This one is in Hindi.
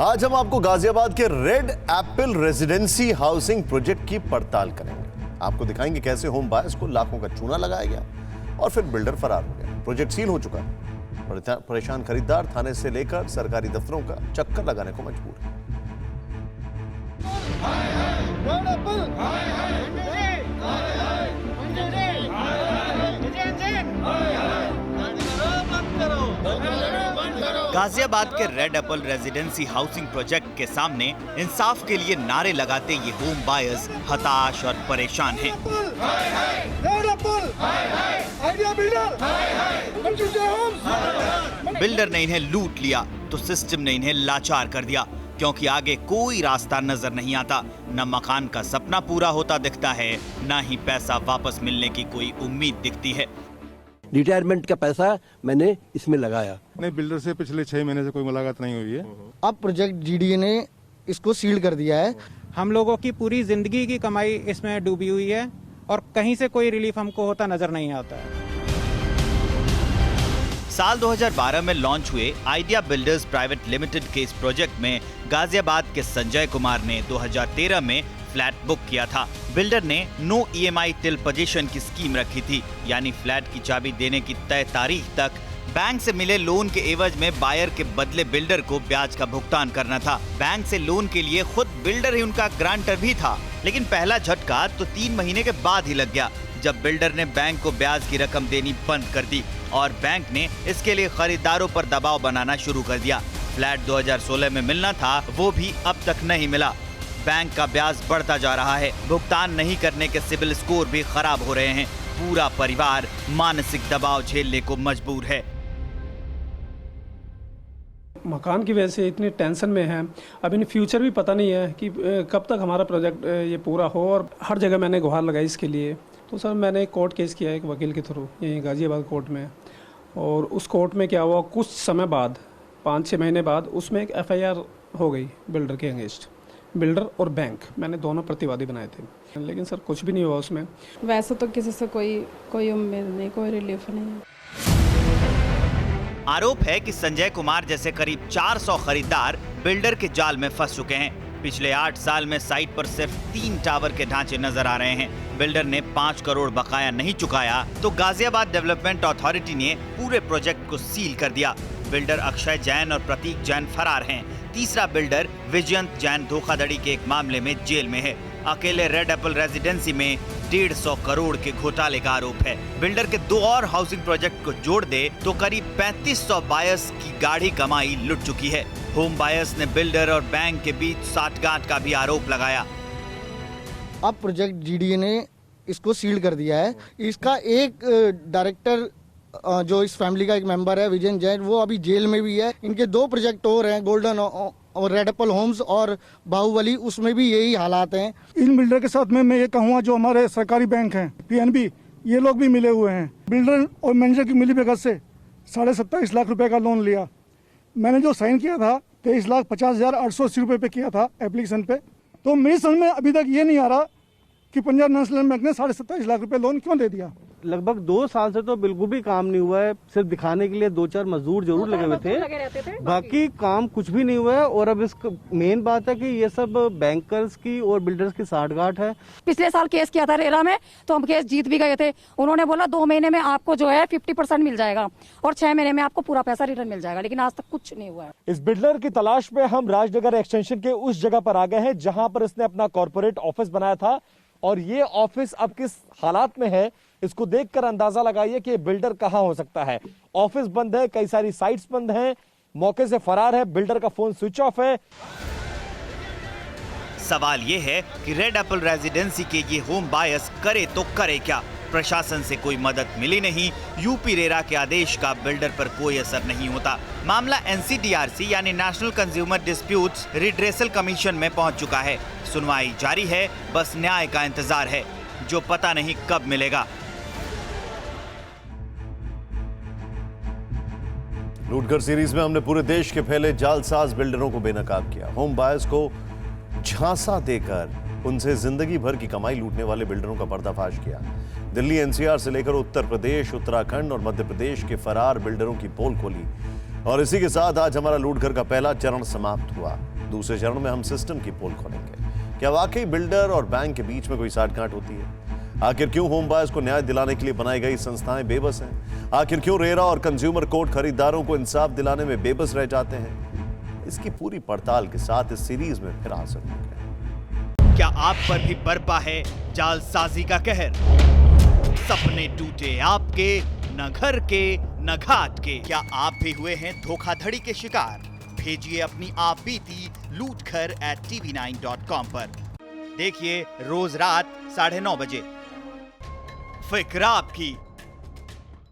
आज हम आपको गाजियाबाद के red Apple residency housing project की पड़ताल करेंगे। आपको दिखाएंगे कैसे होम बायर्स को लाखों का चूना लगाया गया और फिर बिल्डर फरार हो गया। प्रोजेक्ट सील हो चुका है। परेशान खरीदार थाने से लेकर सरकारी दफ्तरों का चक्कर लगाने को मजबूर है। गाजियाबाद के red Apple residency housing project के सामने इंसाफ के लिए नारे लगाते ये होम बायर्स हताश और परेशान हैं। बिल्डर ने इन्हें लूट लिया तो सिस्टम ने इन्हें लाचार कर दिया, क्योंकि आगे कोई रास्ता नजर नहीं आता। न मकान का सपना पूरा होता दिखता है, न ही पैसा वापस मिलने की कोई उम्मीद दिखती है। रिटायरमेंट का पैसा मैंने इसमें लगाया। नहीं, बिल्डर से पिछले 6 महीने से कोई मुलाकात नहीं हुई है। अब प्रोजेक्ट जीडीए ने इसको सील कर दिया है। हम लोगों की पूरी जिंदगी की कमाई इसमें डूबी हुई है और कहीं से कोई रिलीफ हमको होता नजर नहीं आता है। साल 2012 में लॉन्च हुए आइडिया बिल्डर्स प्राइवेट लिमिटेड के इस प्रोजेक्ट में गाजियाबाद के संजय कुमार ने 2013 में फ्लैट बुक किया था। बिल्डर ने नो ईएमआई टिल पोजीशन की स्कीम रखी थी, यानी फ्लैट की चाबी देने की तय तारीख तक बैंक से मिले लोन के एवज में बायर के बदले बिल्डर को ब्याज का भुगतान करना था। बैंक से लोन के लिए खुद बिल्डर ही उनका ग्रांटर भी था, लेकिन पहला झटका तो 3 महीने के बाद ही लग गया, जब बिल्डर ने बैंक को ब्याज की रकम देनी बंद कर दी और बैंक ने इसके लिए खरीदारों पर दबाव बनाना शुरू कर दिया। फ्लैट 2016 में मिलना था, वो भी अब तक नहीं मिला। बैंक का ब्याज बढ़ता जा रहा है, भुगतान नहीं करने के सिबिल स्कोर भी खराब हो रहे हैं। पूरा परिवार मानसिक दबाव झेलने को मजबूर है। मकान की वजह से इतनी टेंशन में है। अब इन फ्यूचर भी पता नहीं है कि कब तक हमारा प्रोजेक्ट ये पूरा हो, और हर जगह मैंने गुहार लगाई इसके लिए। तो सर मैंने कोर्ट केस किया एक वकील के थ्रू यहीं गाजियाबाद कोर्ट में, और उस कोर्ट में क्या हुआ, कुछ समय बाद 5-6 महीने बाद उसमें एक FIR हो गई बिल्डर के अगेंस्ट। बिल्डर और बैंक, मैंने दोनों प्रतिवादी बनाए थे, लेकिन सर कुछ भी नहीं हुआ उसमें। वैसे तो किसी से कोई उम्मीद नहीं, कोई रिलीफ नहीं। आरोप है कि संजय कुमार जैसे करीब 400 खरीदार बिल्डर के जाल में फंस चुके हैं। पिछले 8 साल में साइट पर सिर्फ 3 टावर के ढांचे नजर आ रहे हैं। बिल्डर ने 5 करोड़ बकाया नहीं चुकाया तो गाजियाबाद डेवलपमेंट अथॉरिटी ने पूरे प्रोजेक्ट को सील कर दिया। बिल्डर अक्षय जैन और प्रतीक जैन फरार हैं। तीसरा बिल्डर विजयंत जैन धोखाधड़ी के एक मामले में जेल में है। अकेले रेड एप्पल रेजिडेंसी में 150 करोड़ के घोटाले का आरोप है। बिल्डर के 2 और हाउसिंग प्रोजेक्ट को जोड़ दे तो करीब 3500 बायर्स की गाढ़ी कमाई लुट चुकी है। होम बायर्स ने बिल्डर और बैंक के बीच साठगांठ का भी आरोप लगाया। अब प्रोजेक्ट जीडीए ने इसको सील कर दिया है। इसका एक डायरेक्टर जो इस फैमिली का एक मेंबर है विजय जैन, वो अभी जेल में भी है। इनके 2 प्रोजेक्ट और हैं, गोल्डन और रेड एप्पल होम्स और बाहुबली, उसमें भी यही हालात हैं। इन बिल्डर के साथ में मैं ये कहूँगा जो हमारे सरकारी बैंक हैं PNB, ये लोग भी मिले हुए हैं। बिल्डर और मैनेजर की मिलीभगत से 27.5 लाख रुपए का लोन लिया। मैंने जो साइन किया था 23,50,880 रुपए पे किया था एप्लीकेशन पे। तो मेरी समझ में अभी तक ये नहीं आ रहा कि पंजाब नेशनल बैंक ने 27.5 लाख रुपए लोन क्यों दे दिया। लगभग 2 साल से तो बिल्कुल भी काम नहीं हुआ है। सिर्फ दिखाने के लिए 2-4 मजदूर जरूर लगे हुए थे, बाकी काम कुछ भी नहीं हुआ है। और अब इस मेन बात है कि ये सब बैंकर्स की और बिल्डर्स की साठगांठ है। पिछले साल केस किया था रेरा में, तो हम केस जीत भी गए थे। उन्होंने बोला 2 महीने में आपको जो है 50% मिल जाएगा और 6 महीने में आपको पूरा पैसा रिटर्न मिल जाएगा, लेकिन आज तक कुछ नहीं हुआ है। इस बिल्डर की तलाश में हम राजनगर एक्सटेंशन के उस जगह पर आ गए हैं जहां पर इसने अपना कॉर्पोरेट ऑफिस बनाया था, और ये ऑफिस अब किस हालात में है इसको देखकर अंदाजा लगाइए कि बिल्डर कहां हो सकता है। ऑफिस बंद है, कई सारी साइट्स बंद हैं, मौके से फरार है, बिल्डर का फोन स्विच ऑफ है। सवाल ये है कि रेड एप्पल रेजिडेंसी के ये होम बायर्स करे तो करे क्या। प्रशासन से कोई मदद मिली नहीं। यूपी रेरा के आदेश का बिल्डर पर कोई असर नहीं होता। मामला NCDRC यानी national consumer disputes redressal commission में पहुंच चुका है। सुनवाई जारी है, बस न्याय का इंतजार है, जो पता नहीं कब मिलेगा। लूटकर सीरीज में हमने पूरे देश के फैले जालसाज बिल्डरों को बेनकाब किया। होम बायर्स को झांसा देकर उनसे जिंदगी भर की कमाई लूटने वाले बिल्डरों का पर्दाफाश किया। दिल्ली NCR से लेकर उत्तर प्रदेश, उत्तराखंड और मध्य प्रदेश के फरार बिल्डरों की पोल खोली। और इसी के साथ आज हमारा लूटघर का पहला चरण समाप्त हुआ। दूसरे चरण में हम सिस्टम की पोल खोलेंगे। क्या वाकई बिल्डर और बैंक के बीच में कोई साठगांठ होती है? आखिर क्यों होम बायर्स को न्याय दिलाने के लिए बनाई गई संस्थाएं बेबस हैं? आखिर क्यों रेरा और कंज्यूमर कोर्ट खरीदारों को इंसाफ दिलाने में बेबस रह जाते हैं? इसकी पूरी पड़ताल के साथ इस सीरीज में फिर हाजिर होंगे। क्या आप पर भी बरपा है जालसाजी का कहर? सपने टूटे आपके, न घर के न घाट के। क्या आप भी हुए हैं धोखाधड़ी के शिकार? भेजिए अपनी आप बीती lootkhar@tv9.com पर। देखिए रोज रात 9:30 बजे। फिक्र आपकी,